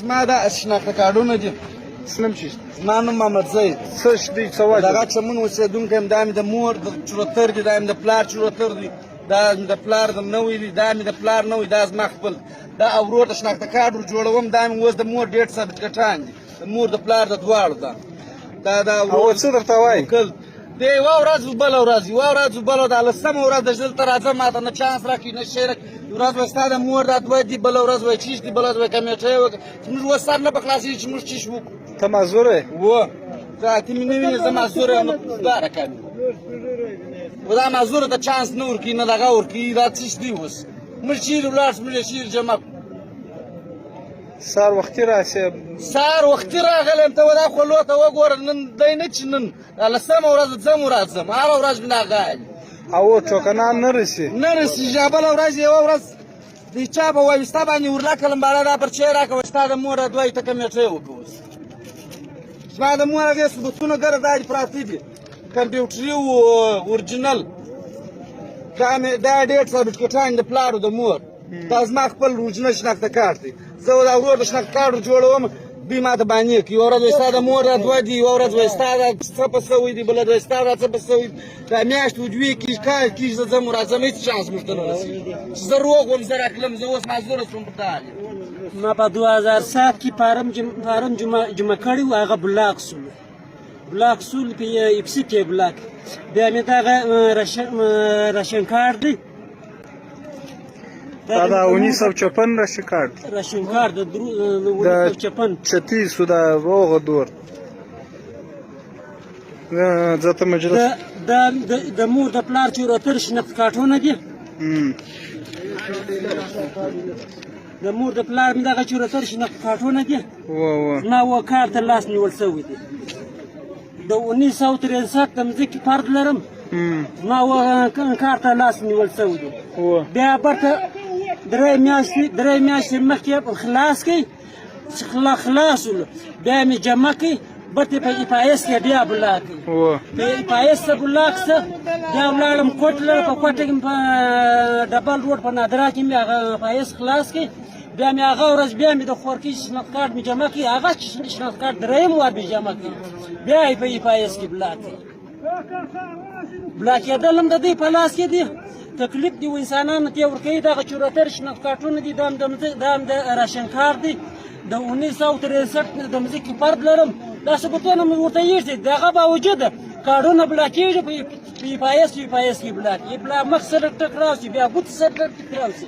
زما دا شناخته کارډونه دي. اسلم شي زما نوم محمد زید. څه شي څه وجه دغه چمن اوسېدونکی یم. دا مې د مور د چورتر دي، دا مې د پلار چورتر دي، دا مې د پلار د نوی دي، دا مې د پلار نوی، دا زما خپل. دا او ورور ته شناخته کارډ ور جوړوم. دا مې اوس د مور ډېر سرټکټان دي، د مور د پلار د دواړو ده. دا او څه درته وایي؟ دی یوه ورځ بله ورځ، یوه ورځ بله ده. لسمه ورځ د دلته راځه، ما ته نه چانس راکړي نه شی راکړي. یوه ورځ وایي ستا د مور دا دوه دي، بله ورځ وایي چیش دي، بله ورځ وایي کمیټۍ وکړه چې موږ اوس سر نه په خلاصېږي چې موږ چیش وکړو. ته معذور یې؟ و ته مې نه وینې زه معذور یم، دا رقم و دا معذوره ته چانس نه ورکوي نه دغه ورکوي. دا څه دي اوس موږ چیرې ولاړ شو، موږ یې چیرې جمع کړو. سهار وختي راسې؟ سهار وختي راغلی یم. ته دا خولو ته وګوره، نن دی نه چې نن لسمه ورځ ځم راځم، هره ورځ مې ناغه او چوکنان نه رسي؟ نه رسېږي. بله ورځ یوه ورځ د چا به وایي ستا باندې ورلا کړم بالا دا پرچی راکړه، ستا د مور دوی ته کمیټۍ وکړه. اوس زما د مور هغې ثبوتونه ګره دا دي پراته دي، کمپیوټري اورجینل. دا ډېر سرټیفیکټان د پلارو د مور. دا زما خپل اورجینل شناخته کارت دی. زه دا ورور د شناخته کارت جوړوم، دوی ما ته بانې کوي. یوه ورځ وایي ستا د مور دا دوه دي، یوه ورځ وایي ستا دا څه په سوی دي، بله وایي ستا دا څه په سوی دي. دا میاشت دوې کېږي کال کېږي زه ځم راځم، هېڅ چانس موږ ته نه رسېږي چې زه روغ وم زه راتلم. زه اوس معذوره شوم په دا ما په 2007 کې فارم جمع کړی و، هغه بلاک سول په اپسي کې بلاک. بیا مې دغه راشن کارت دی، دا 1954 راشن کارت د 1954 36 دا وغه دور ځته مجلس. د مور د پلار چورتر شناخت کارتونه دي. د مور د پلار مې دغه چورتر شناخت کارتونه دي. زما و کار ته لاس نیول سوی دی. د 1963 د مځکې فرد لرم، زما و کار ته لاس نیول سوی دی. بیا برته درې میاشتې مخکې خلاص کړي، خلاص ولو بیا مې جمع کړي، برته په ایپایس کې بیا بلاک کړي. په ایپایس ته بلاک څه بیا ولاړم کوټ لره، په کوټه کې په ډبل روډ په نادرا کې مې هغه ایپایس خلاص کړي. بیا مې هغه ورځ بیا مې د خورکي شناخت کارت مې جمع کړي، هغه شناخت کارت درېیم وار مې جمع کړي، بیا یې په ایپایس کې بلاک کړي. بلاک کېدل هم د دوی په لاس کې دي. تکلیف دی و انسانانو ته ورکوي. دغه چورتر شناخت کارتونه دي، دا هم د راشن کارت دی. د 1963 د مځکې فرد لرم، دا ثبوتونه مې ورته ایښي. د هغه باوجود کارډونه بلاکېږي، په ایپایس کې بلاک. مخ سره ټک راوځي، بیا ګوتې سره ټک راوځي.